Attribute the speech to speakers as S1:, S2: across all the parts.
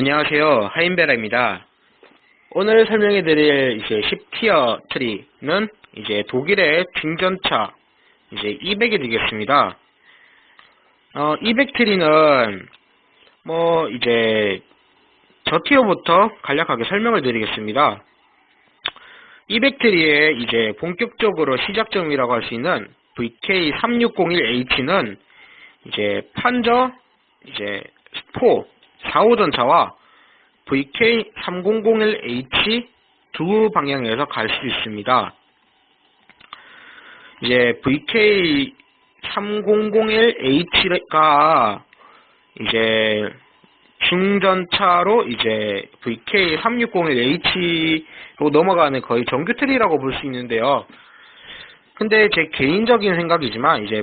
S1: 안녕하세요. 하인베라입니다. 오늘 설명해드릴 이제 10티어 트리는 이제 독일의 중전차 이제 200이 되겠습니다. 200 트리는 이제 저 티어부터 간략하게 설명을 드리겠습니다. 200 트리의 이제 본격적으로 시작점이라고 할 수 있는 VK3601H는 이제 판저 이제 스포 4호 전차와 VK3001H 두 방향에서 갈 수 있습니다. 이제 VK3001H가 이제 중전차로 이제 VK3601H로 넘어가는 거의 정규 트리라고 볼 수 있는데요. 근데 제 개인적인 생각이지만 이제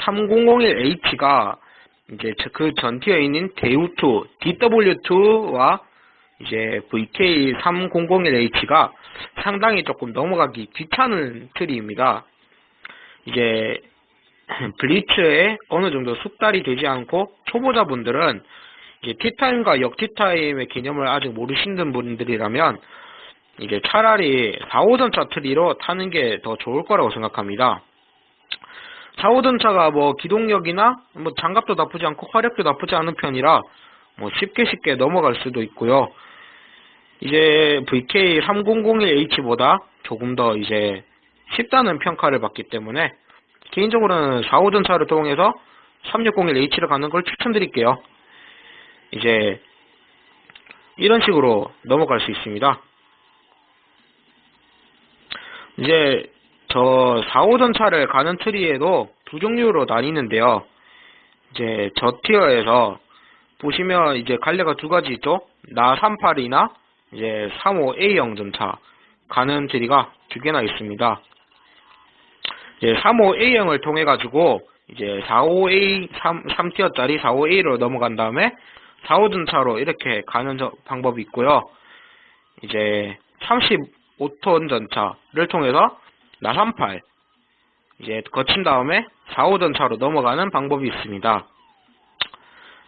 S1: VK3001H가 이제 그 전티어에 있는 대우2, DW2와 이제 VK3001H가 상당히 조금 넘어가기 귀찮은 트리입니다. 이제 블리츠에 어느 정도 숙달이 되지 않고 초보자분들은 이제 티타임과 역티타임의 개념을 아직 모르시는 분들이라면 이제 차라리 4호전차 트리로 타는 게 더 좋을 거라고 생각합니다. 4호전차가 기동력이나 장갑도 나쁘지 않고 화력도 나쁘지 않은 편이라 쉽게 넘어갈 수도 있고요. 이제 VK3001H보다 조금 더 이제 쉽다는 평가를 받기 때문에 개인적으로는 4호전차를 통해서 360H를 가는 걸 추천드릴게요. 이제 이런 식으로 넘어갈 수 있습니다. 이제 저 4호전차를 가는 트리에도 두 종류로 나뉘는데요. 이제 저 티어에서 보시면 이제 갈래가 두 가지 있죠. 나38이나 이제 35A형 전차 가는 트리가 두 개나 있습니다. 이제 35A형을 통해 가지고 이제 45A 3티어짜리 45A로 넘어간 다음에 4호전차로 이렇게 가는 방법이 있고요. 이제 35톤 전차를 통해서 나38 이제 거친 다음에 4호전차로 넘어가는 방법이 있습니다.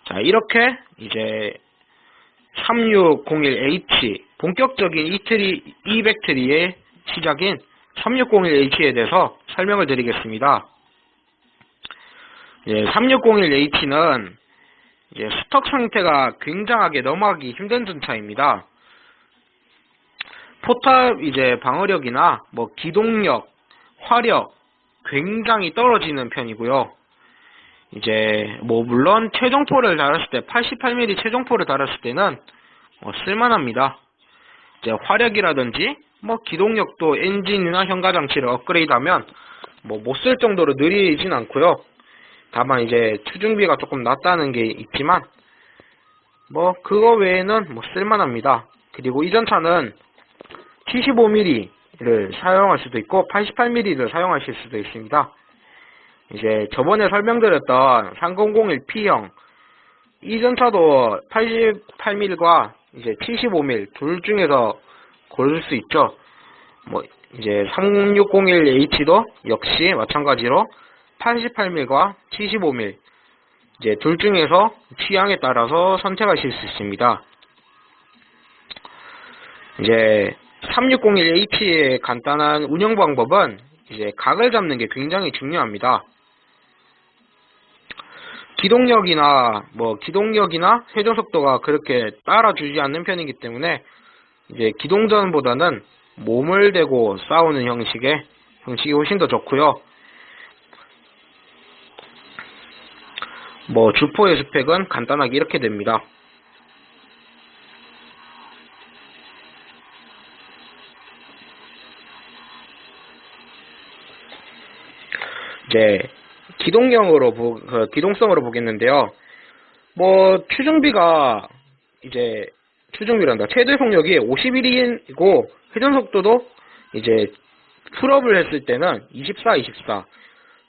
S1: 자, 이렇게 이제 3601H 본격적인 이 트리 200 트리의 시작인 3601H에 대해서 설명을 드리겠습니다. 3601H는 이제 스톡 상태가 굉장하게 넘어가기 힘든 전차입니다. 포탑 이제 방어력이나 기동력, 화력 굉장히 떨어지는 편이고요. 이제 물론 최종포를 달았을 때 88mm 최종포를 달았을 때는 쓸만합니다. 이제 화력이라든지 기동력도 엔진이나 현가 장치를 업그레이드하면 못 쓸 정도로 느리진 않고요. 다만 이제 추중비가 조금 낮다는 게 있지만 그거 외에는 쓸만합니다. 그리고 이 전차는 75mm를 사용할 수도 있고 88mm를 사용하실 수도 있습니다. 이제 저번에 설명드렸던 3001P형 이 전차도 88mm과 이제 75mm 둘 중에서 고를 수 있죠. 이제 3601H도 역시 마찬가지로 88mm과 75mm 이제 둘 중에서 취향에 따라서 선택하실 수 있습니다. 이제 3601H의 간단한 운영 방법은 이제 각을 잡는 게 굉장히 중요합니다. 기동력이나 회전 속도가 그렇게 따라주지 않는 편이기 때문에 이제 기동전보다는 몸을 대고 싸우는 형식이 훨씬 더 좋고요. 주포의 스펙은 간단하게 이렇게 됩니다. 이제 기동성으로 보겠는데요. 최대 속력이 51이고 회전 속도도 이제 풀업을 했을 때는 24.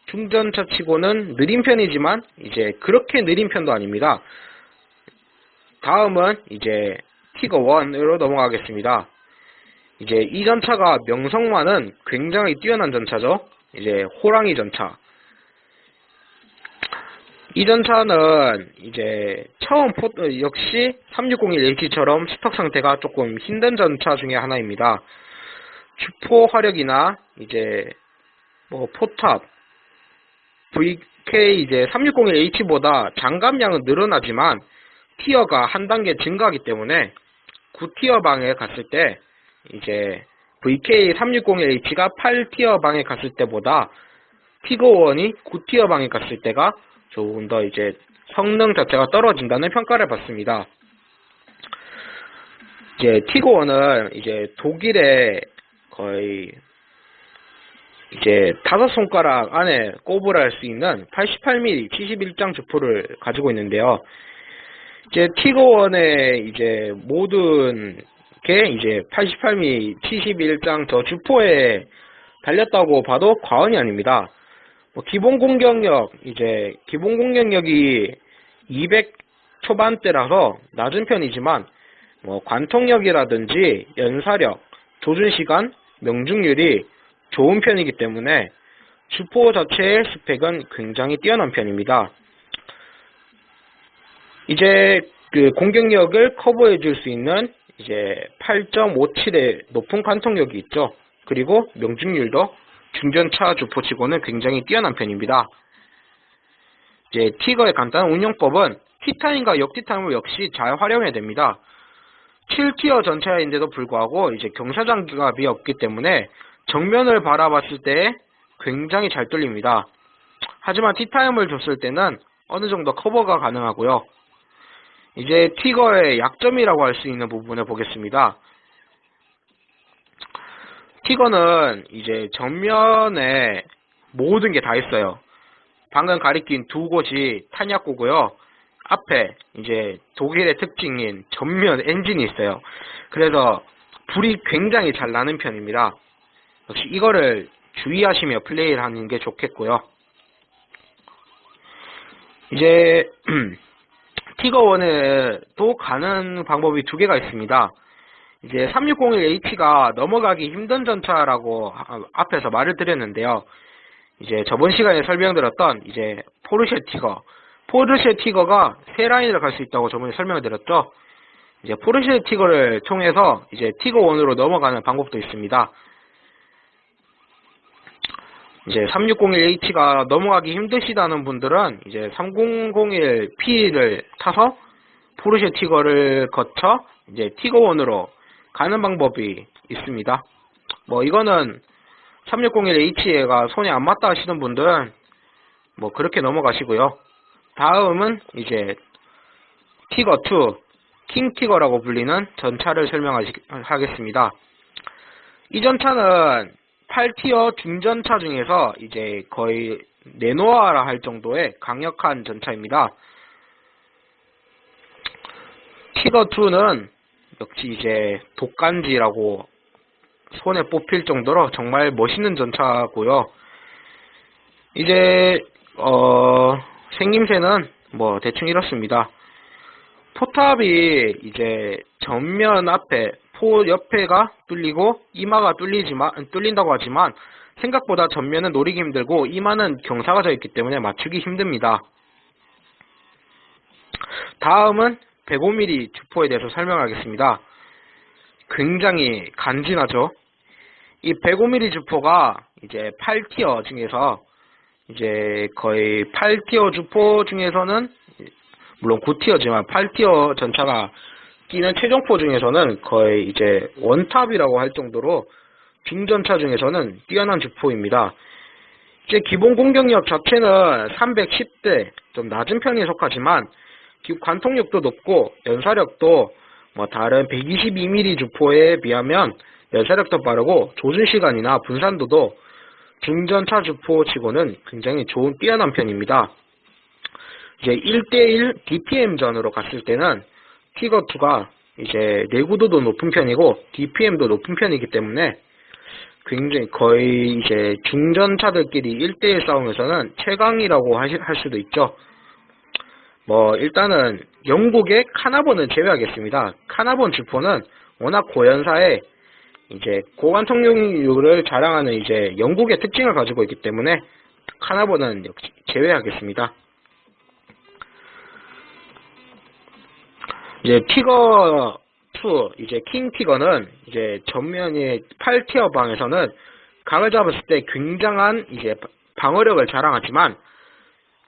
S1: 중전차 치고는 느린 편이지만 이제 그렇게 느린 편도 아닙니다. 다음은 이제 티거 1으로 넘어가겠습니다. 이제 이 전차가 명성만은 굉장히 뛰어난 전차죠. 이제 호랑이 전차. 이 전차는 이제 처음 역시 3601H처럼 스톡 상태가 조금 힘든 전차 중에 하나입니다. 주포 화력이나 이제 뭐 포탑, VK 이제 3601H보다 장갑량은 늘어나지만 티어가 한 단계 증가하기 때문에 9티어 방에 갔을 때 이제 VK 360H가 8티어 방에 갔을 때보다 티거1이 9티어 방에 갔을 때가 조금 더 이제 성능 자체가 떨어진다는 평가를 받습니다. 이제 티거1은 이제 독일의 거의 이제 5손가락 안에 꼽으라 할 수 있는 88mm 71장 주포를 가지고 있는데요. 이제 티거1의 이제 모든 게 이제 88mm 71장 저 주포에 달렸다고 봐도 과언이 아닙니다. 기본 공격력, 이제 기본 공격력이 200 초반대라서 낮은 편이지만 관통력이라든지 연사력, 조준시간, 명중률이 좋은 편이기 때문에 주포 자체의 스펙은 굉장히 뛰어난 편입니다. 이제 그 공격력을 커버해 줄 수 있는 이제 8.57의 높은 관통력이 있죠. 그리고 명중률도 중전차 주포치고는 굉장히 뛰어난 편입니다. 이제 티거의 간단한 운용법은 티타임과 역티타임을 역시 잘 활용해야 됩니다. 7티어 전차인데도 불구하고 이제 경사장갑이 없기 때문에 정면을 바라봤을 때 굉장히 잘 뚫립니다. 하지만 티타임을 줬을 때는 어느 정도 커버가 가능하고요. 이제 티거의 약점이라고 할 수 있는 부분을 보겠습니다. 티거는 이제 전면에 모든 게 다 있어요. 방금 가리킨 두 곳이 탄약고고요. 앞에 이제 독일의 특징인 전면 엔진이 있어요. 그래서 불이 굉장히 잘 나는 편입니다. 역시 이거를 주의하시며 플레이를 하는 게 좋겠고요. 이제 티거1에 또 가는 방법이 두 개가 있습니다. 이제 3601H가 넘어가기 힘든 전차라고 앞에서 말을 드렸는데요. 이제 저번 시간에 설명드렸던 이제 포르쉐 티거가 세 라인을 갈 수 있다고 저번에 설명을 드렸죠. 이제 포르쉐 티거를 통해서 이제 티거1으로 넘어가는 방법도 있습니다. 이제 3601H가 넘어가기 힘드시다는 분들은 이제 3001P를 타서 포르쉐 티거를 거쳐 이제 티거1으로 가는 방법이 있습니다. 이거는 3601H가 손이 안 맞다 하시는 분들은 그렇게 넘어가시고요. 다음은 이제 티거2, 킹 티거라고 불리는 전차를 설명하겠습니다. 이 전차는 8티어 중전차 중에서 이제 거의 내놓아라 할 정도의 강력한 전차입니다. 티거2는 역시 이제 독간지라고 손에 뽑힐 정도로 정말 멋있는 전차고요. 이제 생김새는 대충 이렇습니다. 포탑이 이제 전면 앞에 포 옆에가 뚫리고 이마가 뚫린다고 하지만 생각보다 전면은 노리기 힘들고 이마는 경사가 져 있기 때문에 맞추기 힘듭니다. 다음은 105mm 주포에 대해서 설명하겠습니다. 굉장히 간지나죠. 이 105mm 주포가 이제 8티어 중에서 이제 거의 8티어 주포 중에서는 물론 9티어지만 8티어 전차가 끼는 최종포 중에서는 거의 이제 원탑이라고 할 정도로 중전차 중에서는 뛰어난 주포입니다. 이제 기본 공격력 자체는 310대 좀 낮은 편에 속하지만 관통력도 높고 연사력도 다른 122mm 주포에 비하면 연사력도 빠르고 조준시간이나 분산도도 중전차 주포치고는 굉장히 좋은 뛰어난 편입니다. 이제 1대1 DPM전으로 갔을 때는 티거2가 이제 내구도도 높은 편이고 DPM도 높은 편이기 때문에 굉장히 거의 이제 중전차들끼리 1대1 싸움에서는 최강이라고 할 수도 있죠. 일단은 영국의 카나본은 제외하겠습니다. 카나본 주포는 워낙 고연사에 이제 고관통력을 자랑하는 이제 영국의 특징을 가지고 있기 때문에 카나본은 역시 제외하겠습니다. 이제 티거 2, 이제 킹 티거는 이제 전면의 8티어 방에서는 각을 잡았을 때 굉장한 이제 방어력을 자랑하지만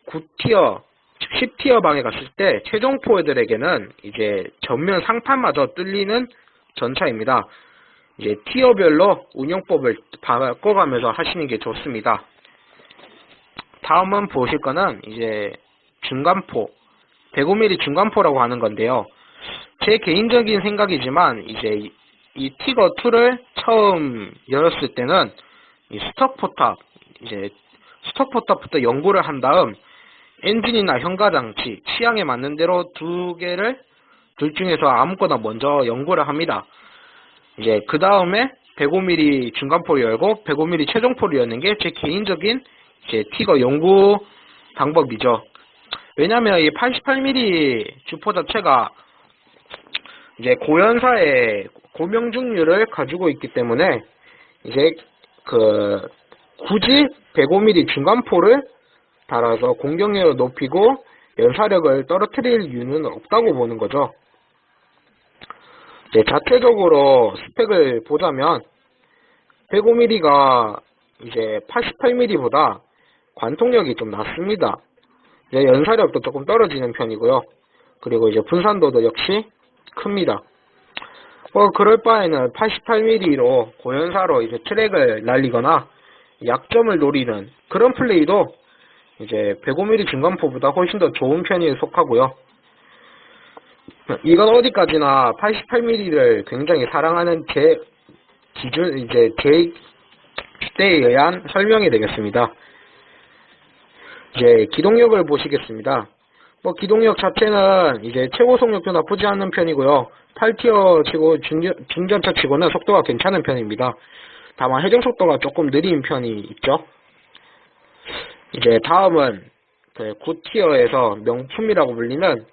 S1: 9티어, 10티어 방에 갔을 때 최종 포획들에게는 이제 전면 상판마저 뚫리는 전차입니다. 이제 티어별로 운영법을 바꿔가면서 하시는 게 좋습니다. 다음은 보실 거는 이제 중간포, 105mm 중간포라고 하는 건데요. 제 개인적인 생각이지만 이제 이 티거 2를 처음 열었을 때는 이 스톡 포탑, 이제 스톡 포탑부터 연구를 한 다음 엔진이나 현가 장치, 취향에 맞는 대로 둘 중에서 아무거나 먼저 연구를 합니다. 이제 그 다음에 105mm 중간포를 열고 105mm 최종포를 여는 게 제 개인적인 이제 티거 연구 방법이죠. 왜냐면 이 88mm 주포 자체가 이제 고연사의 고명중률을 가지고 있기 때문에 이제 굳이 105mm 중간포를 달아서 공격력을 높이고 연사력을 떨어뜨릴 이유는 없다고 보는 거죠. 이제 자체적으로 스펙을 보자면 105mm가 이제 88mm보다 관통력이 좀 낮습니다. 이제 연사력도 조금 떨어지는 편이고요. 그리고 이제 분산도도 역시 큽니다. 그럴 바에는 88mm로 고연사로 이제 트랙을 날리거나 약점을 노리는 그런 플레이도 이제 105mm 중간포보다 훨씬 더 좋은 편에 속하고요. 이건 어디까지나 88mm를 굉장히 사랑하는 제 주대에 의한 설명이 되겠습니다. 이제 기동력을 보시겠습니다. 기동력 자체는 이제 최고 속력도 나쁘지 않은 편이고요. 8티어 치고 중전차 치고는 속도가 괜찮은 편입니다. 다만 회전 속도가 조금 느린 편이 있죠. 이제 다음은 9티어에서 명품이라고 불리는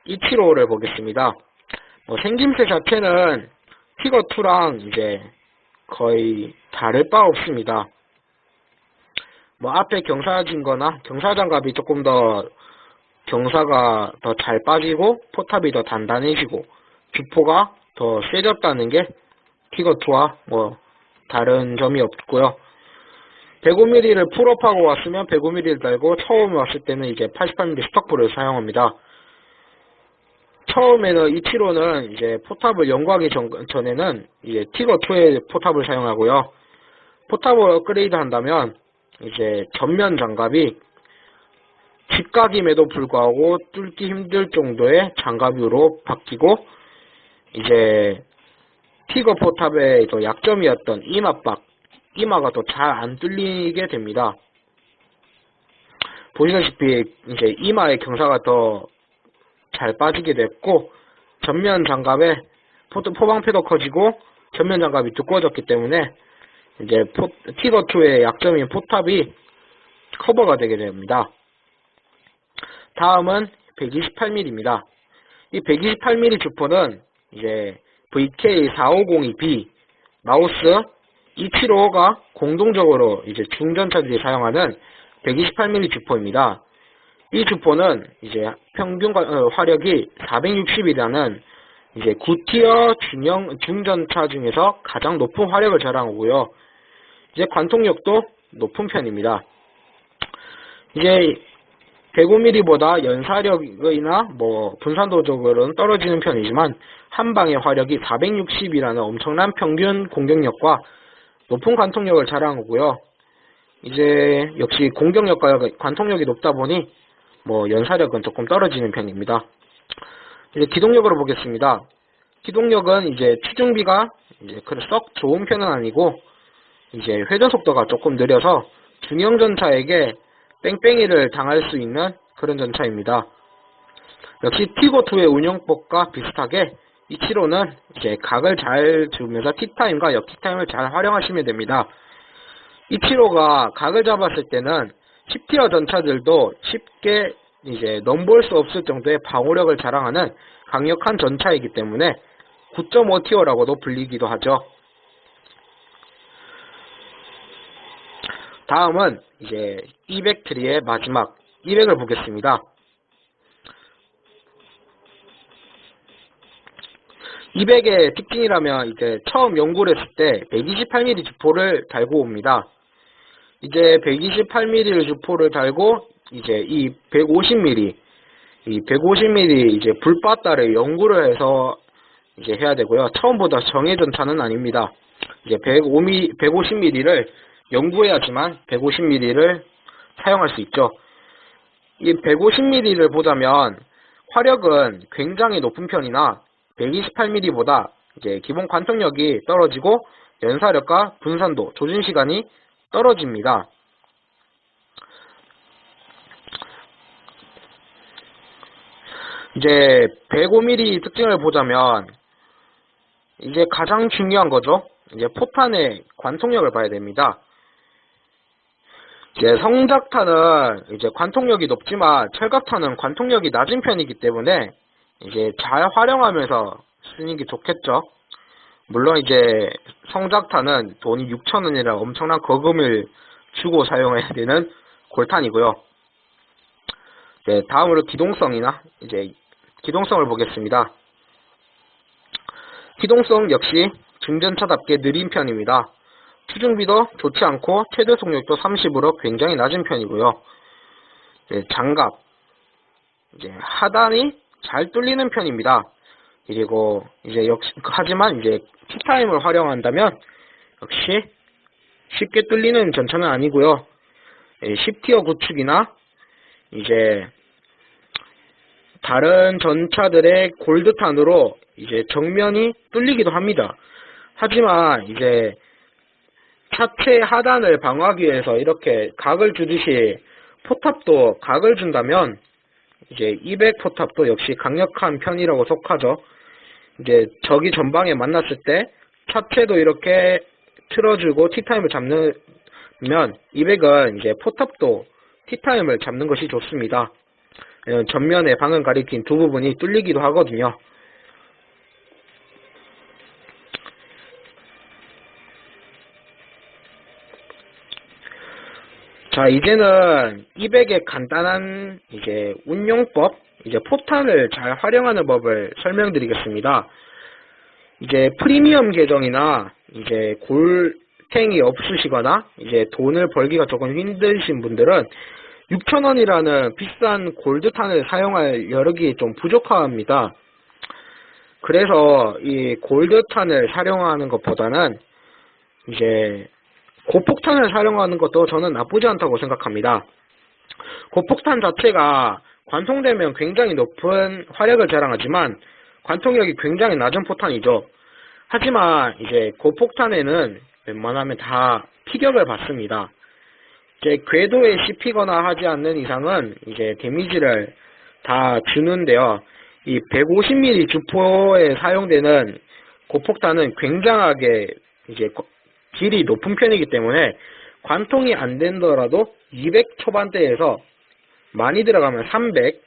S1: 이치로를 보겠습니다. 생김새 자체는 티거2랑 이제 거의 다를 바 없습니다. 앞에 경사진거나 경사장갑이 조금 더 경사가 더 잘 빠지고 포탑이 더 단단해지고 주포가 더 세졌다는 게 티거2와 다른 점이 없고요. 105mm를 풀업하고 왔으면 105mm를 달고 처음 왔을 때는 이제 88mm 스톡볼을 사용합니다. 처음에는 이치로는 이제 포탑을 연구하기 전에는 이제 티거2의 포탑을 사용하고요. 포탑을 업그레이드 한다면 이제 전면 장갑이 직각임에도 불구하고 뚫기 힘들 정도의 장갑으로 바뀌고 이제 티거 포탑의 약점이었던 이마가 더 잘 안 뚫리게 됩니다. 보시다시피 이제 이마의 경사가 더 잘 빠지게 됐고 전면 장갑에 포방패도 커지고 전면 장갑이 두꺼워졌기 때문에 이제 티거2의 약점인 포탑이 커버가 되게 됩니다. 다음은 128mm입니다. 이 128mm 주포는 이제 VK4502B, 마우스, 이치로가 공동적으로 이제 중전차들이 사용하는 128mm 주포입니다. 이 주포는 이제 평균 화력이 460이라는 이제 9티어 중전차 중에서 가장 높은 화력을 자랑하고요. 이제 관통력도 높은 편입니다. 이제 105mm보다 연사력이나 분산도적으로는 떨어지는 편이지만 한 방의 화력이 460이라는 엄청난 평균 공격력과 높은 관통력을 자랑하고요. 이제 역시 공격력과 관통력이 높다 보니 연사력은 조금 떨어지는 편입니다. 이제 기동력으로 보겠습니다. 기동력은 이제 추중비가 이제 썩 좋은 편은 아니고 이제 회전 속도가 조금 느려서 중형 전차에게 뺑뺑이를 당할 수 있는 그런 전차입니다. 역시 티거2의 운영법과 비슷하게 이치로는 이제 각을 잘 주면서 티타임과 역티타임을 잘 활용하시면 됩니다. 이치로가 각을 잡았을 때는 10티어 전차들도 쉽게 이제 넘볼 수 없을 정도의 방어력을 자랑하는 강력한 전차이기 때문에 9.5티어라고도 불리기도 하죠. 다음은 이제 200트리의 마지막 200을 보겠습니다. 200의 특징이라면 이제 처음 연구를 했을 때 128mm 주포를 달고 옵니다. 이제 128mm 주포를 달고 이제 이 150mm 이제 불바다를 연구를 해서 이제 해야 되고요. 처음보다 정해진 차는 아닙니다. 이제 150mm를 연구해야지만 150mm를 사용할 수 있죠. 이 150mm를 보자면 화력은 굉장히 높은 편이나 128mm보다 이제 기본 관통력이 떨어지고 연사력과 분산도, 조준 시간이 떨어집니다. 이제 105mm 특징을 보자면 이제 가장 중요한 거죠. 이제 포탄의 관통력을 봐야 됩니다. 이제 성작탄은 이제 관통력이 높지만 철갑탄은 관통력이 낮은 편이기 때문에 이제 잘 활용하면서 쓰는 게 좋겠죠. 물론 이제 성작탄은 돈이 6,000원이라 엄청난 거금을 주고 사용해야 되는 골탄이고요. 네, 다음으로 기동성이나 이제 기동성을 보겠습니다. 기동성 역시 중전차답게 느린 편입니다. 추중비도 좋지 않고 최대 속력도 30으로 굉장히 낮은 편이고요. 네, 장갑 이제 하단이 잘 뚫리는 편입니다. 그리고 이제 역시 하지만 이제 티타임을 활용한다면 역시 쉽게 뚫리는 전차는 아니고요. 10티어 구축이나 이제 다른 전차들의 골드탄으로 이제 정면이 뚫리기도 합니다. 하지만 이제 차체 하단을 방어하기 위해서 이렇게 각을 주듯이 포탑도 각을 준다면 이제 200 포탑도 역시 강력한 편이라고 속하죠. 이제 적이 전방에 만났을 때 차체도 이렇게 틀어주고 티타임을 잡는 200은 이제 포탑도 티타임을 잡는 것이 좋습니다. 전면에 방금 가리킨 두 부분이 뚫리기도 하거든요. 자, 이제는 200의 간단한 이제 운용법, 이제 포탄을 잘 활용하는 법을 설명드리겠습니다. 이제 프리미엄 계정이나 이제 골탱이 없으시거나 이제 돈을 벌기가 조금 힘드신 분들은 6,000원이라는 비싼 골드탄을 사용할 여력이 좀 부족합니다. 그래서 이 골드탄을 사용하는 것보다는 이제 고폭탄을 사용하는 것도 저는 나쁘지 않다고 생각합니다. 고폭탄 자체가 관통되면 굉장히 높은 화력을 자랑하지만 관통력이 굉장히 낮은 포탄이죠. 하지만 이제 고폭탄에는 웬만하면 다 피격을 받습니다. 이제 궤도에 씹히거나 하지 않는 이상은 이제 데미지를 다 주는데요. 이 150mm 주포에 사용되는 고폭탄은 굉장하게 이제 질이 높은 편이기 때문에 관통이 안 된더라도 200 초반대에서 많이 들어가면 300,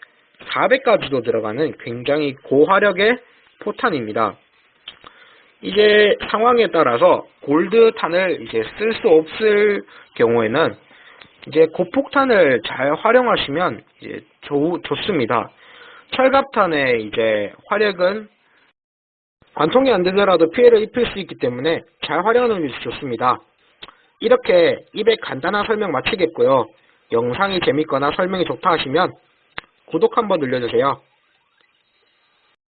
S1: 400까지도 들어가는 굉장히 고화력의 포탄입니다. 이제 상황에 따라서 골드탄을 이제 쓸 수 없을 경우에는 이제 고폭탄을 잘 활용하시면 이제 좋습니다. 철갑탄의 이제 화력은 관통이 안 되더라도 피해를 입힐 수 있기 때문에 잘 활용하는 것이 좋습니다. 이렇게 200 간단한 설명 마치겠고요. 영상이 재밌거나 설명이 좋다 하시면 구독 한번 눌러주세요.